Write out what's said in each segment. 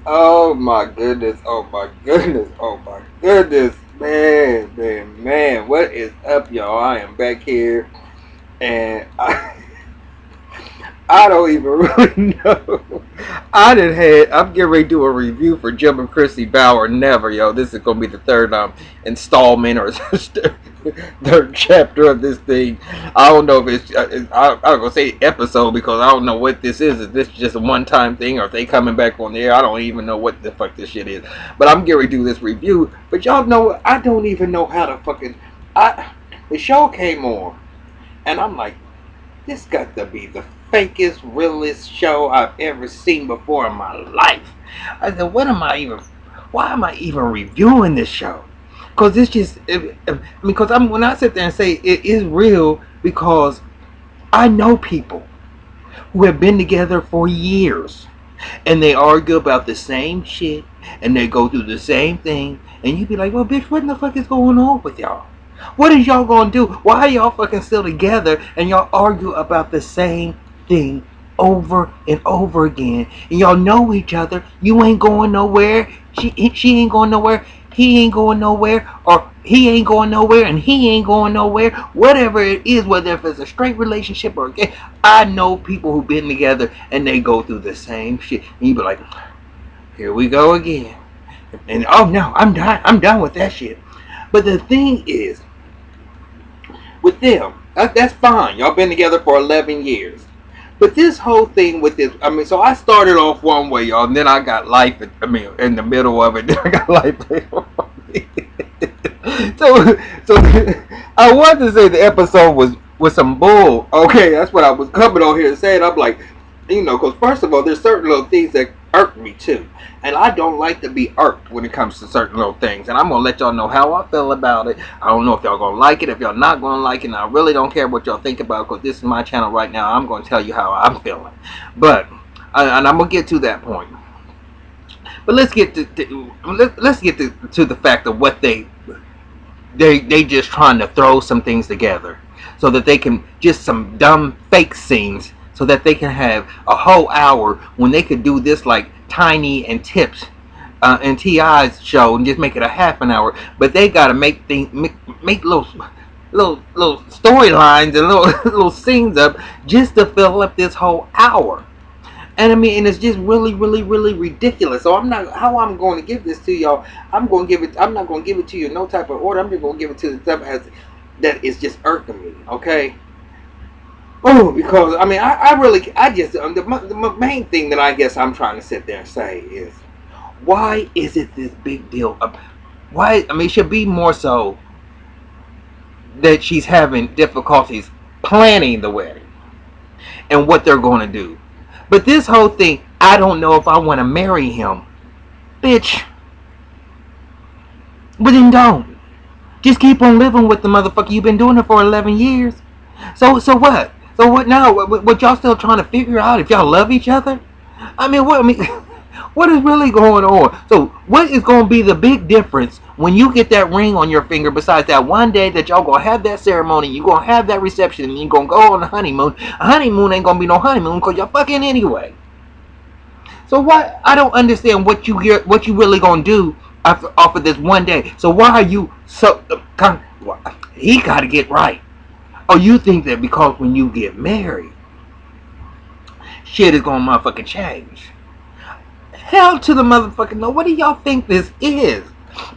Oh my goodness, oh my goodness, oh my goodness, man, what is up, y'all? I am back here, and I don't even really know. I'm getting ready to do a review for Jim and Chrissy Bauer. Never, yo. This is gonna be the third installment or third chapter of this thing. I don't know if I'm gonna say episode because I don't know what this is. Is this just a one-time thing, or if they coming back on the air? I don't even know what the fuck this shit is. But I'm getting ready to do this review. But y'all know, I don't even know how to fucking. The show came on, and I'm like, this got to be the fakest, realest show I've ever seen before in my life. I said, why am I even reviewing this show? Because it's just, because when I sit there and say it is real, because I know people who have been together for years, and they argue about the same shit, and they go through the same thing, and you be like, well, bitch, what in the fuck is going on with y'all? What is y'all gonna do? Why are y'all fucking still together and y'all argue about the same thing over and over again? And y'all know each other. You ain't going nowhere. She ain't going nowhere. He ain't going nowhere. Or he ain't going nowhere and he ain't going nowhere. Whatever it is, whether if it's a straight relationship or a gay, I know people who've been together and they go through the same shit. And you be like, here we go again. And oh no, I'm done. I'm done with that shit. But the thing is, with them, that's fine. Y'all been together for 11 years. But this whole thing with this, I mean, so I started off one way, y'all, and then I got life, in the middle of it, then I got life. So I wanted to say the episode was some bull. Okay, that's what I was coming on here and saying. I'm like, because first of all, there's certain little things that irk me too. And I don't like to be irked when it comes to certain little things. And I'm going to let y'all know how I feel about it. I don't know if y'all going to like it, if y'all not going to like it. And I really don't care what y'all think about it because this is my channel right now. I'm going to tell you how I'm feeling. But, and I'm going to get to that point. But let's get to the fact of what they just trying to throw some things together so that they can just some dumb fake scenes so that they can have a whole hour when they could do this like Tiny and Tips and T.I.'s show and just make it a half an hour. But they gotta make things, make little storylines and little scenes up just to fill up this whole hour. And I mean, and it's just really, really, really ridiculous. So I'm not how I'm going to give this to y'all. I'm not going to give it to you in no type of order. I'm just going to give it to the stuff as that is just irking me. Okay. Oh, because I mean, I just the main thing that I guess I'm trying to sit there and say is, why is it this big deal? Why? I mean, it should be more so that she's having difficulties planning the wedding and what they're going to do. But this whole thing, I don't know if I want to marry him, bitch. But then don't. Just keep on living with the motherfucker. You've been doing it for 11 years. So what? So what now? What y'all still trying to figure out if y'all love each other? I mean, what is really going on? So what is going to be the big difference when you get that ring on your finger besides that one day that y'all going to have that ceremony, you going to have that reception, and you going to go on the honeymoon? A honeymoon ain't going to be no honeymoon because y'all fucking anyway. So what? I don't understand what you really going to do off of this one day. So why are you so... he got to get right. Oh, you think that because when you get married, shit is gonna motherfucking change? Hell to the motherfucking no. What do y'all think this is?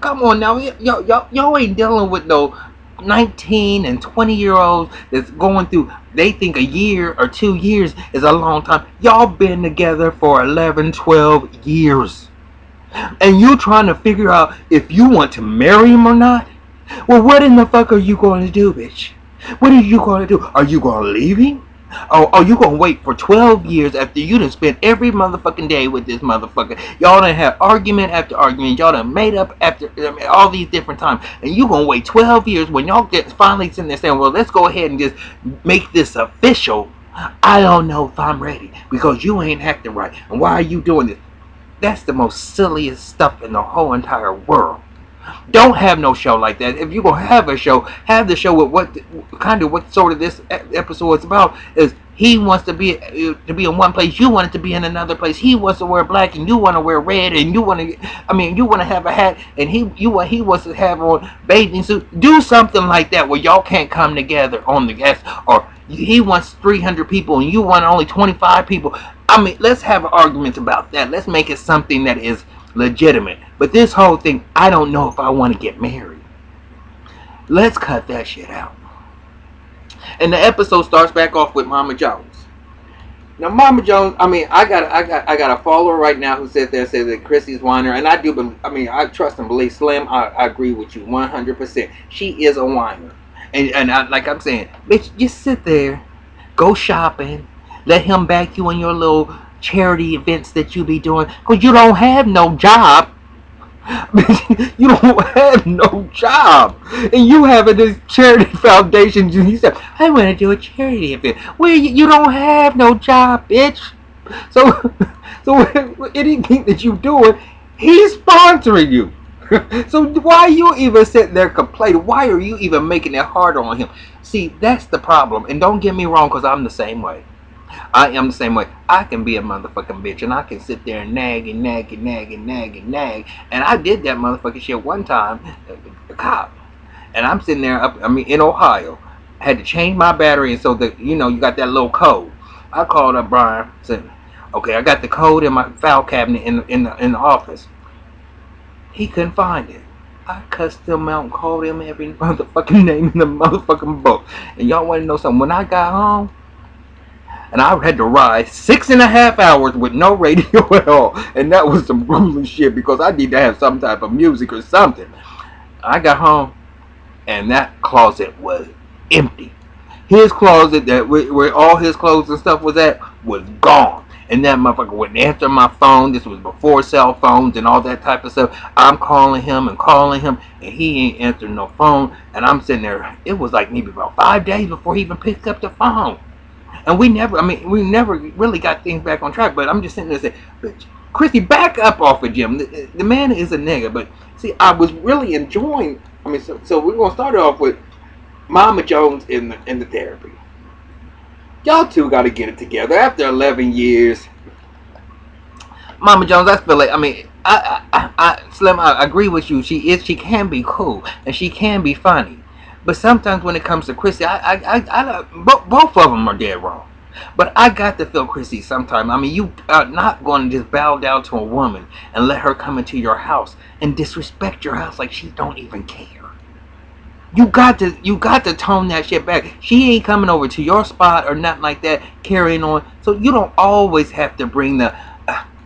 Come on now, y'all ain't dealing with no 19 and 20-year-olds that's going through. They think a year or 2 years is a long time. Y'all been together for 11, 12 years, and you trying to figure out if you want to marry him or not. Well, what in the fuck are you going to do, bitch? What are you going to do? Are you going to leave him? Oh, you going to wait for 12 years after you done spent every motherfucking day with this motherfucker. Y'all done have argument after argument. Y'all done made up after all these different times. And you going to wait 12 years when y'all get finally sitting there saying, well, let's go ahead and just make this official. I don't know if I'm ready because you ain't acting right. And why are you doing this? That's the most silliest stuff in the whole entire world. Don't have no show like that. If you're gonna have a show, have the show with what sort of this episode is about is He wants to be in one place. You want it to be in another place. He wants to wear black, and you want to wear red, and you want to. I mean, you want to have a hat, and he wants to have on bathing suit. Do something like that where y'all can't come together on the guest, or he wants 300 people, and you want only 25 people. I mean, let's have arguments about that. Let's make it something that is legitimate. But this whole thing, I don't know if I want to get married. Let's cut that shit out. And the episode starts back off with Mama Jones. Now, Mama Jones, I mean, I got a follower right now who says that Chrissy's whiner, and I do believe, I mean, I trust and believe. Slim, I agree with you 100%. She is a whiner, and like I'm saying, bitch, just sit there, go shopping, let him back you in your little charity events that you be doing, cause you don't have no job. You don't have no job, and you have this charity foundation. You said, I want to do a charity event. Well, you don't have no job, bitch. So anything that you doing, he's sponsoring you. So why you even sitting there complaining? Why are you even making it harder on him? See, that's the problem. And don't get me wrong, because I'm the same way. I am the same way. I can be a motherfucking bitch, and I can sit there and nag and nag and nag and nag and nag. And I did that motherfucking shit one time, a cop. And I'm sitting there in Ohio. I had to change my battery, and so you got that little code. I called up Brian, said, okay, I got the code in my file cabinet in the office. He couldn't find it. I cussed him out and called him every motherfucking name in the motherfucking book. And y'all want to know something? When I got home, and I had to ride 6.5 hours with no radio at all. And that was some grueling shit because I need to have some type of music or something. I got home and that closet was empty. His closet where all his clothes and stuff was at was gone. And that motherfucker wouldn't answer my phone. This was before cell phones and all that type of stuff. I'm calling him, and he ain't answering no phone. And I'm sitting there. It was like maybe about 5 days before he even picked up the phone. And we never really got things back on track. But I'm just sitting there saying, bitch, Chrissy, back up off of Jim. The man is a nigga. But see, I was really enjoying. So we're gonna start off with Mama Jones in the therapy. Y'all two got to get it together after 11 years. Mama Jones, I feel like Slim, I agree with you. She can be cool and she can be funny. But sometimes when it comes to Chrissy, both of them are dead wrong. But I got to feel Chrissy sometimes. You are not going to just bow down to a woman and let her come into your house and disrespect your house like she don't even care. You got to tone that shit back. She ain't coming over to your spot or nothing like that, carrying on. So you don't always have to bring the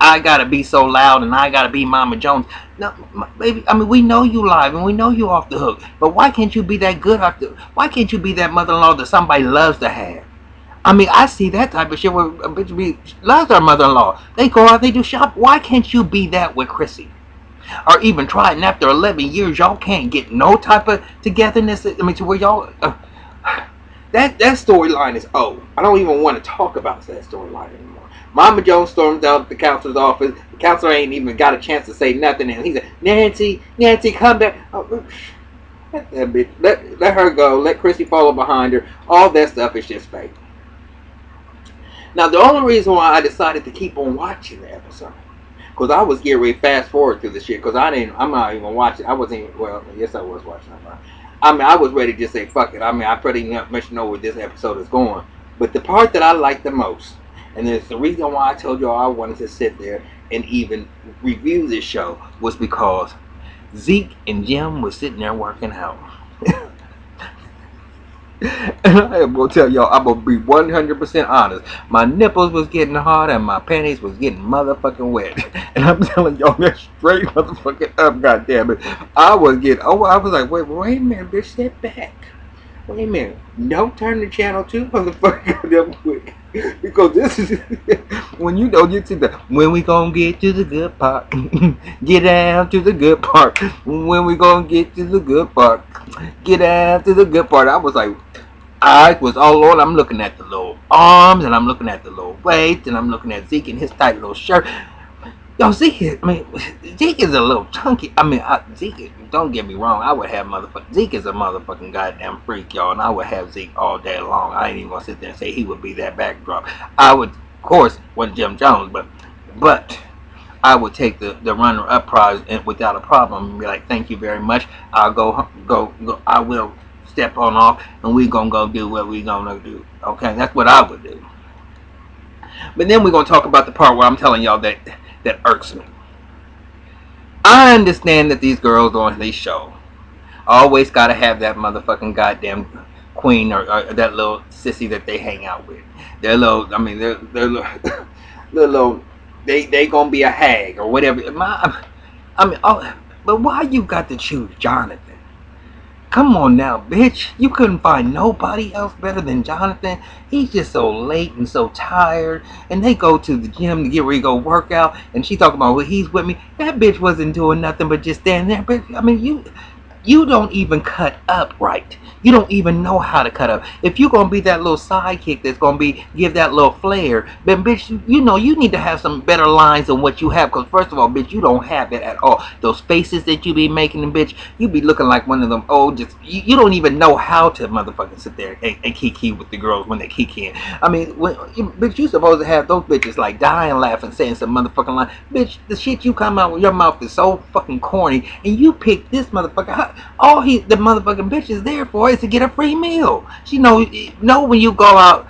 I gotta be so loud and I gotta be Mama Jones. No, baby. We know you live and we know you off the hook. But why can't you be that good why can't you be that mother-in-law that somebody loves to have? I see that type of shit where a bitch loves her mother-in-law. They go out, they do shop. Why can't you be that with Chrissy? Or even try it, and after 11 years, y'all can't get no type of togetherness. To where y'all that storyline is old. I don't even want to talk about that storyline anymore. Mama Jones storms out the counselor's office. The counselor ain't even got a chance to say nothing, and he said, Nancy, come back. Oh, let that bitch, let her go. Let Chrissy follow behind her. All that stuff is just fake. Now, the only reason why I decided to keep on watching the episode, because I was getting ready to fast forward through the shit, because I'm not even watching. I wasn't even, well, yes, I was watching. I was ready to just say, fuck it. I pretty much know where this episode is going. But the part that I liked the most, and it's the reason why I told y'all I wanted to sit there and even review this show, was because Zeke and Jim was sitting there working out. And I am going to tell y'all, I'm going to be 100% honest. My nipples was getting hard and my panties was getting motherfucking wet. And I'm telling y'all that straight motherfucking up, goddammit. I was like, wait a minute, bitch, step back. Wait a minute. Don't turn the channel too motherfucking damn quick. Because this is, when you don't get to when we gonna get to the good part. Get down to the good part. When we gonna get to the good part. Get down to the good part. I was like, I was all on. I'm looking at the little arms, and I'm looking at the little waist, and I'm looking at Zeke in his tight little shirt. Yo, Zeke, I mean, Zeke is a little chunky. I mean, Zeke, don't get me wrong. I would have Zeke is a motherfucking goddamn freak, y'all, and I would have Zeke all day long. I ain't even gonna sit there and say he would be that backdrop. I would, of course, want Jim Jones, but I would take the runner-up prize and without a problem and be like, thank you very much. I'll go. I will step on off, and we gonna go do what we gonna do. Okay, that's what I would do. But then we're gonna talk about the part where I'm telling y'all that irks me. I understand that these girls on this show always gotta have that motherfucking goddamn queen or that little sissy that they hang out with. They're little, I mean, they're little, little, they gonna be a hag or whatever. I mean, but why you got to choose Jonathan? Come on now, bitch. You couldn't find nobody else better than Jonathan. He's just so late and so tired. And they go to the gym to get ready to go work out. And she talking about, well, he's with me. That bitch wasn't doing nothing but just standing there. But, I mean, you don't even cut up right. You don't even know how to cut up. If you're going to be that little sidekick that's going to give that little flair, then bitch, you know, you need to have some better lines than what you have. Because first of all, bitch, you don't have it at all. Those faces that you be making, bitch, you be looking like one of them old, you don't even know how to motherfucking sit there and kiki with the girls when they kiki. I mean, bitch, you supposed to have those bitches like dying laughing, saying some motherfucking line. Bitch, the shit you come out with your mouth is so fucking corny, and you pick this motherfucker. All the motherfucking bitch is there for is to get a free meal. She know when you go out,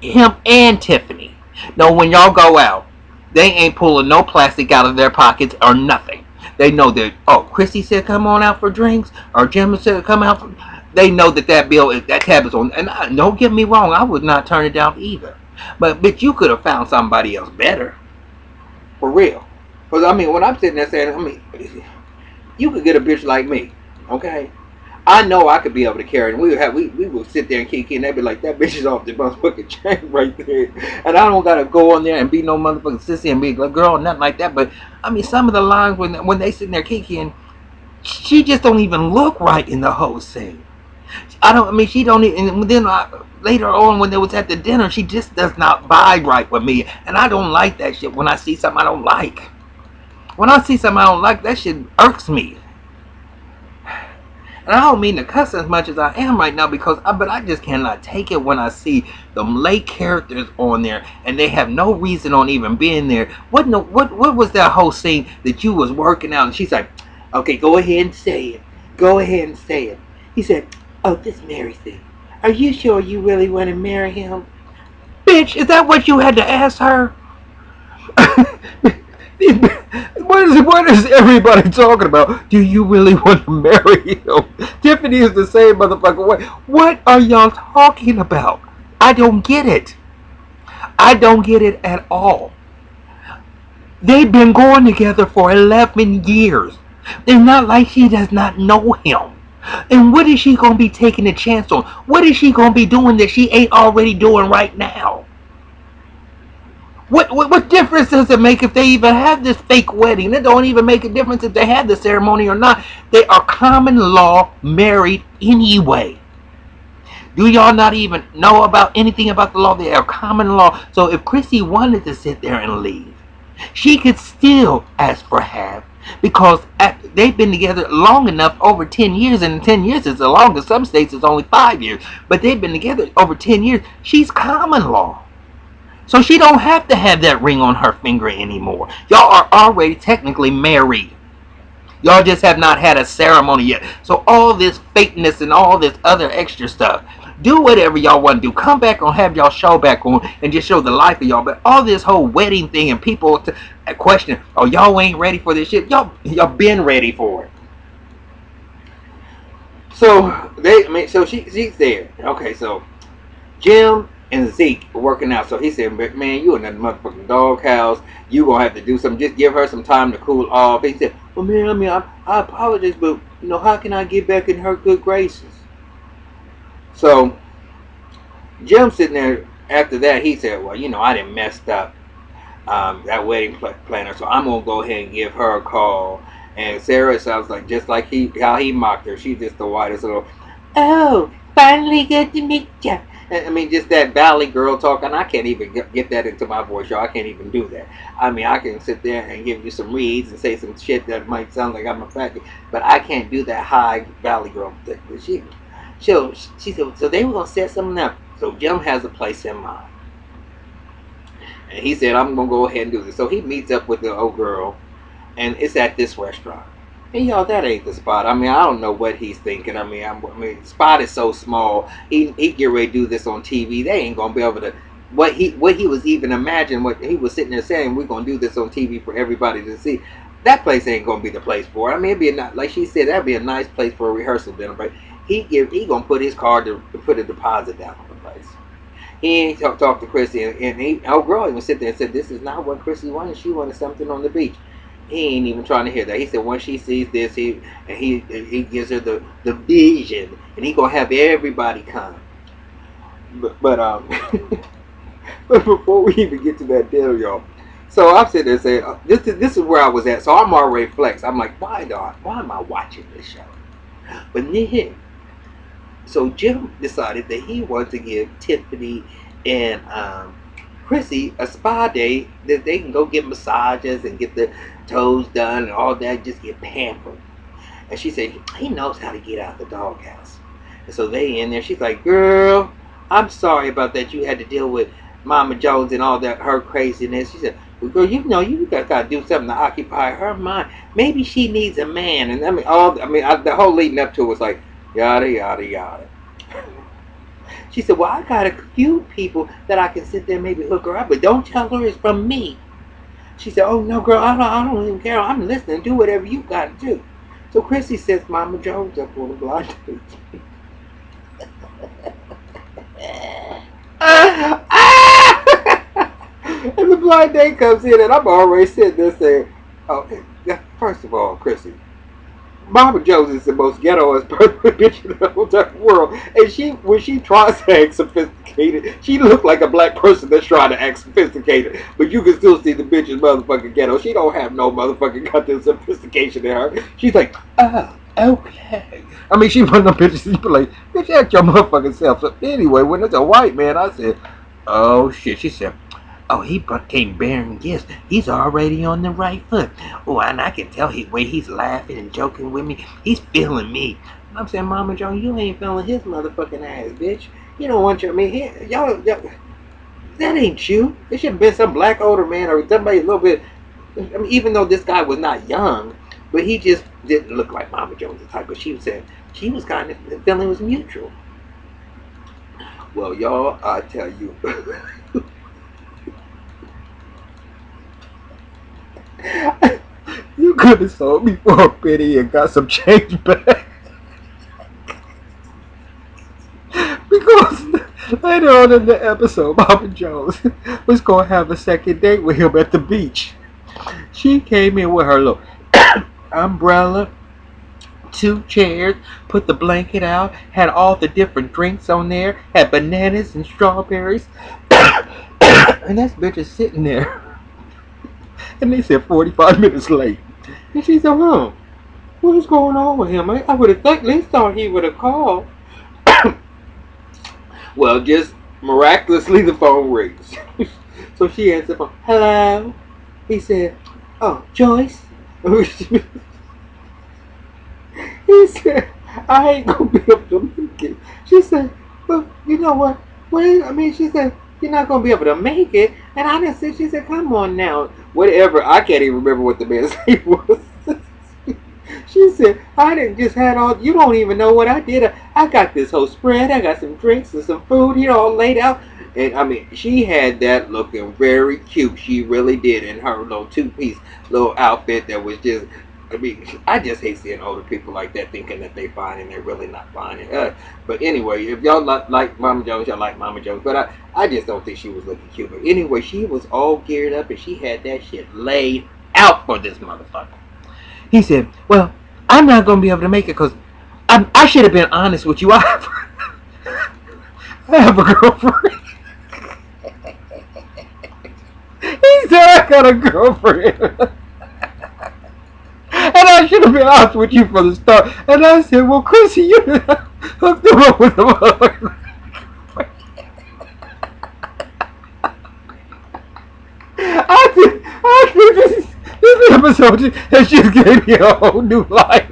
him and Tiffany know when y'all go out, they ain't pulling no plastic out of their pockets or nothing. They know that, oh, Chrissy said come on out for drinks, or Jim said come out for. They know that that tab is on. And don't get me wrong, I would not turn it down either. But bitch, you could have found somebody else better, for real. Because I mean, when I'm sitting there saying, I mean, you could get a bitch like me, okay? I know I could be able to carry it. We would sit there and kick in. They'd be like, that bitch is off the motherfucking chain right there. And I don't gotta go on there and be no motherfucking sissy and be a girl or nothing like that. But I mean, some of the lines when they sitting there kicking, she just don't even look right in the whole scene. I mean, she don't even. And then later on when they was at the dinner, she just does not vibe right with me, and I don't like that shit. When I see something I don't like, that shit irks me. And I don't mean to cuss as much as I am right now but I just cannot take it when I see them late characters on there and they have no reason on even being there. What was that whole scene that you was working out and she's like, okay, go ahead and say it. Go ahead and say it. He said, oh, this Mary thing. Are you sure you really want to marry him? Bitch, is that what you had to ask her? What is everybody talking about? Do you really want to marry him? Tiffany is the same motherfucker way. What are y'all talking about? I don't get it. I don't get it at all. They've been going together for 11 years. It's not like she does not know him. And what is she going to be taking a chance on? What is she going to be doing that she ain't already doing right now? What difference does it make if they even have this fake wedding? It don't even make a difference if they had the ceremony or not. They are common law married anyway. Do y'all not even know about anything about the law? They are common law. So if Chrissy wanted to sit there and leave, she could still ask for half because they've been together long enough, over 10 years, and 10 years is the longest. Some states it's only 5 years, but they've been together over 10 years. She's common law. So she don't have to have that ring on her finger anymore. Y'all are already technically married. Y'all just have not had a ceremony yet. So all this fakeness and all this other extra stuff, do whatever y'all want to do. Come back on, have y'all show back on, and just show the life of y'all. But all this whole wedding thing and people question, oh, y'all ain't ready for this shit. Y'all been ready for it. So she's there. Okay, so Jim and Zeke working out. So he said, man, you in that motherfucking doghouse. You gonna have to do something. Just give her some time to cool off. He said, well, man, I mean, I apologize, but, you know, how can I get back in her good graces? So Jim sitting there after that, he said, well, you know, I done messed up that wedding planner, so I'm gonna go ahead and give her a call. And Sarah sounds like just like how he mocked her. She's just the whitest little, oh, finally good to meet ya. I mean, just that Valley girl talking. I can't even get that into my voice, y'all. I can't even do that. I mean, I can sit there and give you some reads and say some shit that might sound like I'm a faggot, but I can't do that high Valley girl thing. She said, so they were gonna set something up. So Jim has a place in mind, and he said, I'm gonna go ahead and do this. So he meets up with the old girl, and it's at this restaurant. And y'all, that ain't the spot. I mean, I don't know what he's thinking. I mean, spot is so small. He get ready to do this on TV. They ain't gonna be able to. What he was even imagining. What he was sitting there saying, we're gonna do this on TV for everybody to see. That place ain't gonna be the place for it. I mean, it'd be like she said, that'd be a nice place for a rehearsal dinner. But he gonna put his card to put a deposit down on the place. He ain't talk to Chrissy, and old girl even sit there and said, this is not what Chrissy wanted. She wanted something on the beach. He ain't even trying to hear that. He said once she sees this, he gives her the vision, and he gonna have everybody come. But but before we even get to that deal, y'all. So I'm sitting there saying, this is where I was at. So I'm already flexed. I'm like, why am I watching this show? But then, so Jim decided that he wanted to give Tiffany and Chrissy a spa day that they can go get massages and get the toes done and all that, just get pampered. And she said, he knows how to get out of the doghouse. And so they in there, she's like, girl, I'm sorry about that. You had to deal with Mama Jones and all that, her craziness. She said, well, girl, you know, you got to do something to occupy her mind. Maybe she needs a man. And the whole leading up to it was like, yada, yada, yada. She said, well, I got a few people that I can sit there and maybe hook her up, but don't tell her it's from me. She said, oh, no, girl, I don't even care. I'm listening. Do whatever you got to do. So Chrissy sets Mama Jones up on the blind date. And the blind date comes in, and I'm already sitting there saying, oh, first of all, Chrissy, Mama Jones is the most ghetto-ass bitch in the whole entire world. And when she tries to act sophisticated, she looks like a black person that's trying to act sophisticated. But you can still see the bitch is motherfucking ghetto. She don't have no motherfucking goddamn sophistication in her. She's like, oh, okay. I mean, she one of them bitches, she be like, bitch, act your motherfucking self. So anyway, when it's a white man, I said, oh, shit. She said, oh, he came bearing gifts. He's already on the right foot. Oh, and I can tell when he's laughing and joking with me, he's feeling me. And I'm saying, Mama Joe, you ain't feeling his motherfucking ass, bitch. You don't want your, I mean, y'all, that ain't you. It should have been some black older man or somebody a little bit, I mean, even though this guy was not young, but he just didn't look like Mama Jones' type. But she said she was kind of, the feeling was mutual. Well, y'all, I tell you. You could have sold me for a penny and got some change back. Because later on in the episode, Mama Jones was going to have a second date with him at the beach. She came in with her little umbrella, 2 chairs, put the blanket out, had all the different drinks on there, had bananas and strawberries. And that bitch is sitting there. And they said 45 minutes late. And she said, huh, what is going on with him? I would have at least thought he would have called. Well, just miraculously the phone rings. So she answered the phone. Hello? He said, oh, Joyce? He said, I ain't going to be able to make it. She said, well, you know what? She said, you're not going to be able to make it. And I just said, she said, come on now. Whatever. I can't even remember what the man's name was. She said, I didn't just had all, you don't even know what I did. I got this whole spread. I got some drinks and some food here all laid out. And I mean, she had that looking very cute. She really did in her little 2-piece little outfit that was just, I mean, I just hate seeing older people like that thinking that they fine and they're really not fine. But anyway, if y'all like Mama Jones, y'all like Mama Jones. But I just don't think she was looking cute. But anyway, she was all geared up and she had that shit laid out for this motherfucker. He said, well, I'm not going to be able to make it because I should have been honest with you. I have a girlfriend. He said, I got a girlfriend. And I should have been honest with you from the start. And I said, well, Chrissy, you hooked him up with the motherfucker. episode has just gave me a whole new life.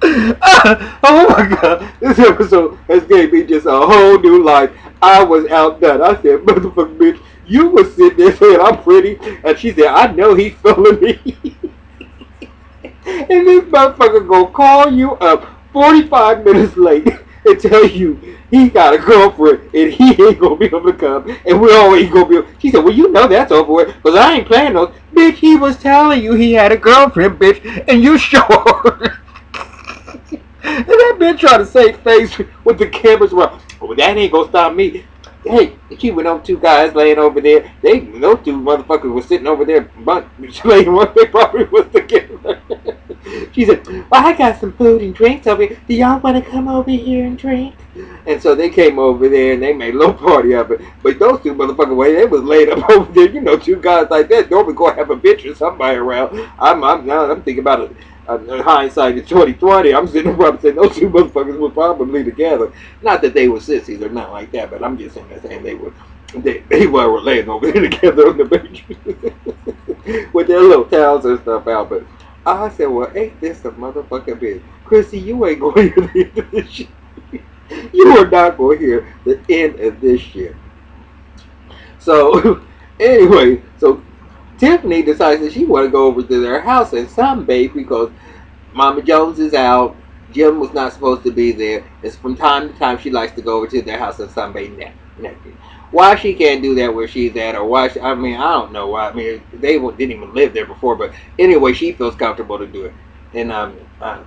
Oh my god, this episode has gave me just a whole new life. I was outdone. I said, motherfucker, bitch, you was sitting there saying I'm pretty, and she said, I know he's feeling me. And this motherfucker gonna call you up 45 minutes late and tell you he got a girlfriend and he ain't gonna be able to come, and we all ain't gonna be able. She said, well, you know that's over with, because I ain't playing those. Bitch, he was telling you he had a girlfriend, bitch, and you sure. And that bitch tried to save face with the cameras around. Well, that ain't gonna stop me. Hey, she went on two guys laying over there. Those two motherfuckers were sitting over there, laying one. They probably was together. She said, well, I got some food and drinks over here. Do y'all want to come over here and drink? And so they came over there and they made a little party of it. But those two motherfuckers, well, they was laid up over there. You know, two guys like that normally go have a bitch or somebody around. I'm thinking about it. Hindsight is 2020. I'm sitting around saying those two motherfuckers were probably together. Not that they were sissies or nothing like that, but I'm just saying they were laying over there together on the bench with their little towels and stuff out. But I said, well, ain't this a motherfucking bitch? Chrissy, you ain't going to hear the end of this shit. You are not going to hear the end of this shit. So, anyway, so Tiffany decides that she want to go over to their house and sunbathe because Mama Jones is out. Jim was not supposed to be there. It's from time to time she likes to go over to their house and sunbathe naked. Why she can't do that where she's at, or why? I don't know why. I mean, they didn't even live there before, but anyway, she feels comfortable to do it. And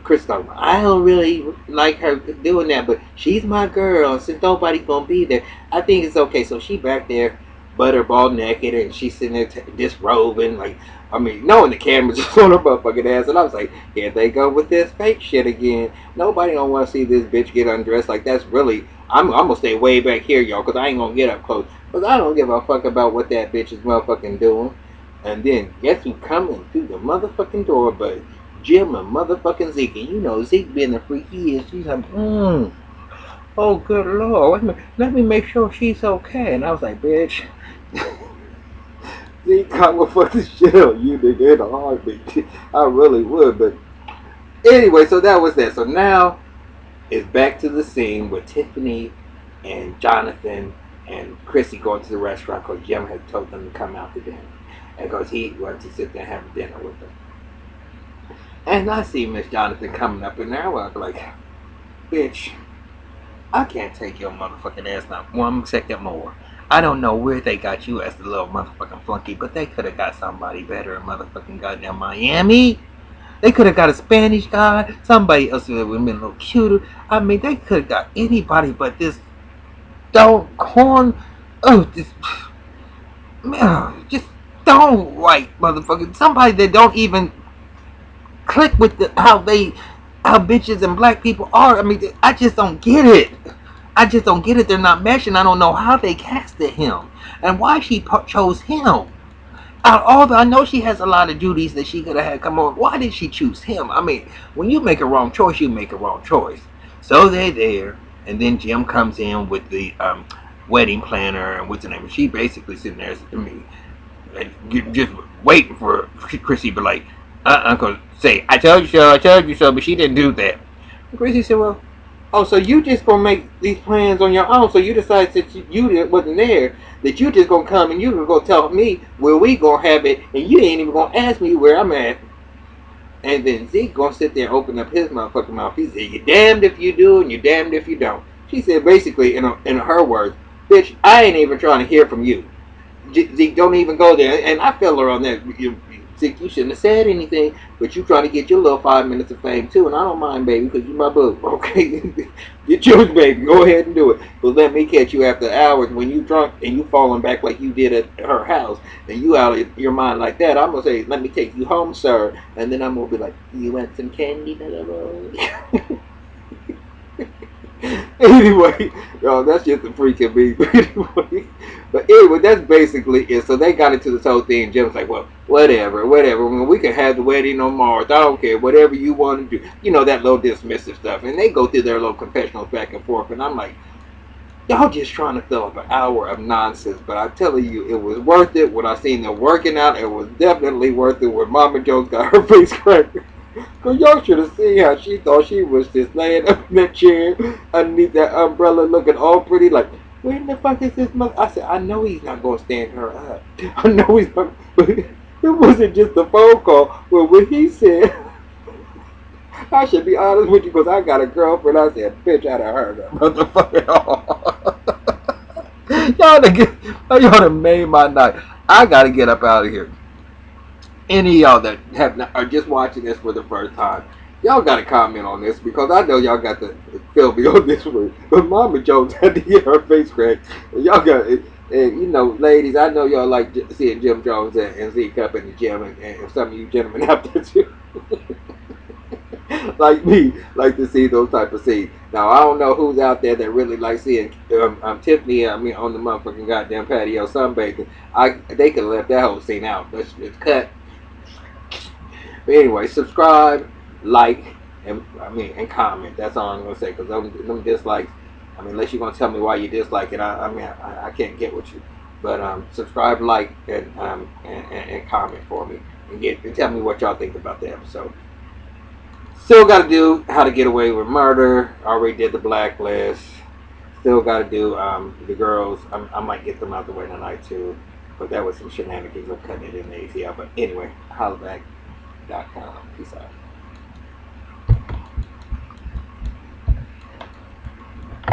Chris thought, I don't really like her doing that, but she's my girl. Since nobody's gonna be there, I think it's okay. So she back there, butterball naked, and she's sitting there disrobing, knowing the camera's just on her motherfucking ass. And I was like, here they go with this fake shit again. Nobody don't want to see this bitch get undressed. Like, that's really, I'm gonna stay way back here, y'all, because I ain't gonna get up close. Because I don't give a fuck about what that bitch is motherfucking doing. And then, guess who coming through the motherfucking door, but Jim and motherfucking Zeke. And you know, Zeke being the freak he is, she's like, oh, good Lord, let me make sure she's okay. And I was like, bitch, Zeke, I will fuck the shit out of you, nigga, in a heartbeat. I really would, but anyway, so that was that. So now it's back to the scene with Tiffany and Jonathan and Chrissy going to the restaurant because Jim had told them to come out to dinner. And because he wanted to sit there and have dinner with them. And I see Miss Jonathan coming up in there. I was like, bitch, I can't take your motherfucking ass now 1 second more. I don't know where they got you as the little motherfucking flunky, but they could have got somebody better in motherfucking goddamn Miami. They could have got a Spanish guy, somebody else who would have been a little cuter. I mean, they could have got anybody but this just don't white motherfucker. Somebody that don't even click with how bitches and black people are. I mean, I just don't get it. They're not meshing. I don't know how they casted him and why she chose him. I know she has a lot of duties that she could have had come on. Why did she choose him? I mean, when you make a wrong choice, you make a wrong choice. So they're there, and then Jim comes in with the wedding planner and what's the name? She basically sitting there to me, just waiting for Chrissy to be like, Uncle, say, I told you so, but she didn't do that. And Chrissy said, well, oh, so you just gonna make these plans on your own? So you decided that you wasn't there, that you just gonna come and you gonna tell me where we gonna have it, and you ain't even gonna ask me where I'm at. And then Zeke gonna sit there and open up his motherfucking mouth. He said, you're damned if you do and you're damned if you don't. She said basically, in her words, bitch, I ain't even trying to hear from you. Zeke, don't even go there. And I feel her on that. Zeke, you shouldn't have said anything, but you trying to get your little 5 minutes of fame too, and I don't mind, baby, because you my boo. Okay, get yours, baby. Go ahead and do it. But let me catch you after hours when you drunk and you falling back like you did at her house, and you out of your mind like that. I'm gonna say, let me take you home, sir, and then I'm gonna be like, you want some candy, little boy? Anyway, yo, that's just a freak of me. But anyway, that's basically it. So they got into this whole thing. Jim's like, well, whatever. When we can have the wedding on Mars. I don't care. Whatever you want to do. You know, that little dismissive stuff. And they go through their little confessionals back and forth. And I'm like, y'all just trying to fill up an hour of nonsense. But I'm telling you, it was worth it. When I seen them working out, it was definitely worth it. When Mama Jones got her face cracked. Cause y'all should have seen how she thought she was just laying up in that chair underneath that umbrella, looking all pretty. Like, where in the fuck is this mother? I said, I know he's not gonna stand her up. I know he's not. But it wasn't just a phone call. Well, when he said, I should be honest with you, because I got a girlfriend. I said, bitch, I'd have heard that motherfucker. Y'all done made my night. I gotta get up out of here. Any of y'all that have not, are just watching this for the first time, y'all got to comment on this, because I know y'all got to feel me on this one. But Mama Jones had to get her face cracked. Y'all got it. And you know, ladies, I know y'all like seeing Jim Jones and Zeke up in the gym, and some of you gentlemen out there too, like me, like to see those type of scenes. Now I don't know who's out there that really like seeing Tiffany. I mean, on the motherfucking goddamn patio sunbathing. They could have left that whole scene out. Let's cut. But anyway, subscribe, like, and comment. That's all I'm gonna say. Cause them dislikes. I mean, unless you're gonna tell me why you dislike it, I can't get with you. But subscribe, like, and comment for me, and tell me what y'all think about the episode. Still got to do How to Get Away with Murder. Already did the Blacklist. Still got to do the girls. I might get them out the way tonight too. But that was some shenanigans of cutting it in the ATL. But anyway, hollaback.com. Peace out.